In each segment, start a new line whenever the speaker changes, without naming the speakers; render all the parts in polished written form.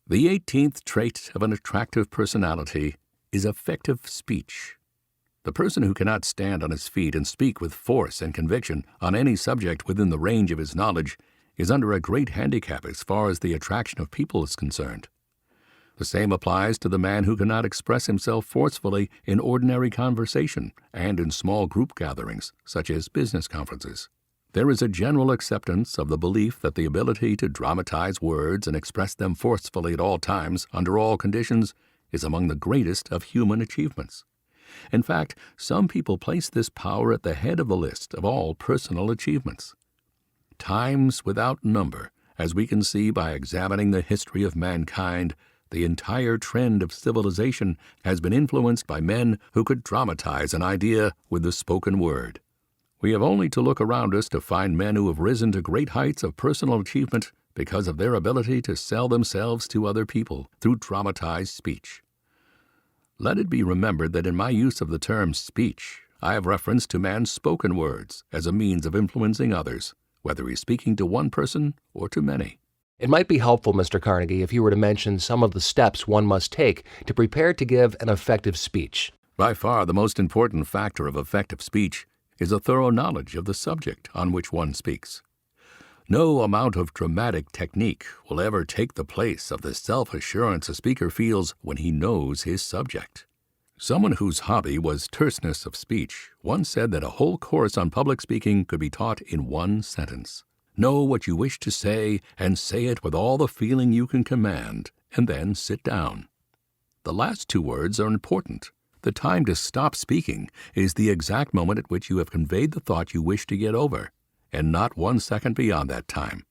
The 18th trait of an attractive personality is effective speech. The person who cannot stand on his feet and speak with force and conviction on any subject within the range of his knowledge is under a great handicap as far as the attraction of people is concerned. The same applies to the man who cannot express himself forcefully in ordinary conversation and in small group gatherings, such as business conferences. There is a general acceptance of the belief that the ability to dramatize words and express them forcefully at all times, under all conditions, is among the greatest of human achievements. In fact, some people place this power at the head of the list of all personal achievements. Times without number, as we can see by examining the history of mankind, the entire trend of civilization has been influenced by men who could dramatize an idea with the spoken word. We have only to look around us to find men who have risen to great heights of personal achievement because of their ability to sell themselves to other people through dramatized speech. Let it be remembered that in my use of the term speech, I have reference to man's spoken words as a means of influencing others, whether he's speaking to one person or to many.
It might be helpful, Mr. Carnegie, if you were to mention some of the steps one must take to prepare to give an effective speech.
By far, the most important factor of effective speech is a thorough knowledge of the subject on which one speaks. No amount of dramatic technique will ever take the place of the self-assurance a speaker feels when he knows his subject. Someone whose hobby was terseness of speech once said that a whole course on public speaking could be taught in one sentence. Know what you wish to say and say it with all the feeling you can command, and then sit down. The last two words are important. The time to stop speaking is the exact moment at which you have conveyed the thought you wish to get over, and not 1 second beyond that time.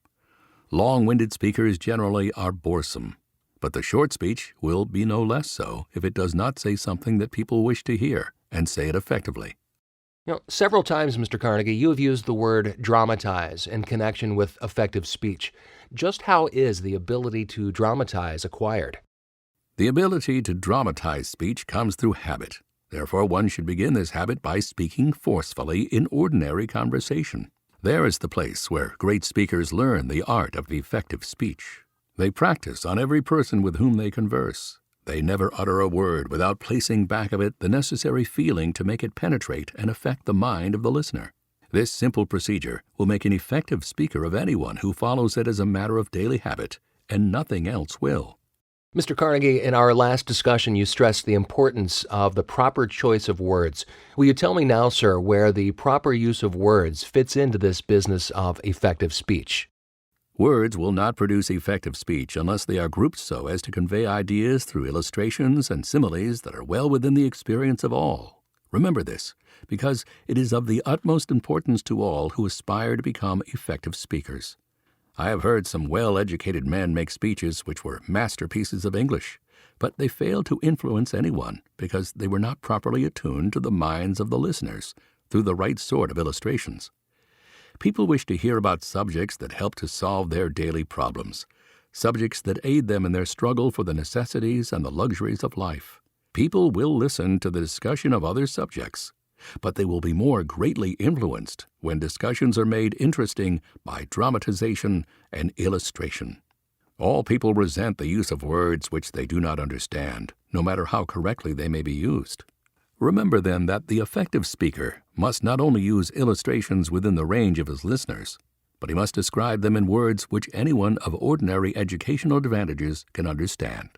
Long-winded speakers generally are boresome, but the short speech will be no less so if it does not say something that people wish to hear and say it effectively.
Several times, Mr. Carnegie, you have used the word dramatize in connection with effective speech. Just how is the ability to dramatize acquired?
The ability to dramatize speech comes through habit. Therefore, one should begin this habit by speaking forcefully in ordinary conversation. There is the place where great speakers learn the art of effective speech. They practice on every person with whom they converse. They never utter a word without placing back of it the necessary feeling to make it penetrate and affect the mind of the listener. This simple procedure will make an effective speaker of anyone who follows it as a matter of daily habit, and nothing else will.
Mr. Carnegie, in our last discussion, you stressed the importance of the proper choice of words. Will you tell me now, sir, where the proper use of words fits into this business of effective speech?
Words will not produce effective speech unless they are grouped so as to convey ideas through illustrations and similes that are well within the experience of all. Remember this, because it is of the utmost importance to all who aspire to become effective speakers. I have heard some well-educated men make speeches which were masterpieces of English, but they failed to influence anyone because they were not properly attuned to the minds of the listeners through the right sort of illustrations. People wish to hear about subjects that help to solve their daily problems, subjects that aid them in their struggle for the necessities and the luxuries of life. People will listen to the discussion of other subjects, but they will be more greatly influenced when discussions are made interesting by dramatization and illustration. All people resent the use of words which they do not understand, no matter how correctly they may be used. Remember, then, that the effective speaker must not only use illustrations within the range of his listeners, but he must describe them in words which anyone of ordinary educational advantages can understand.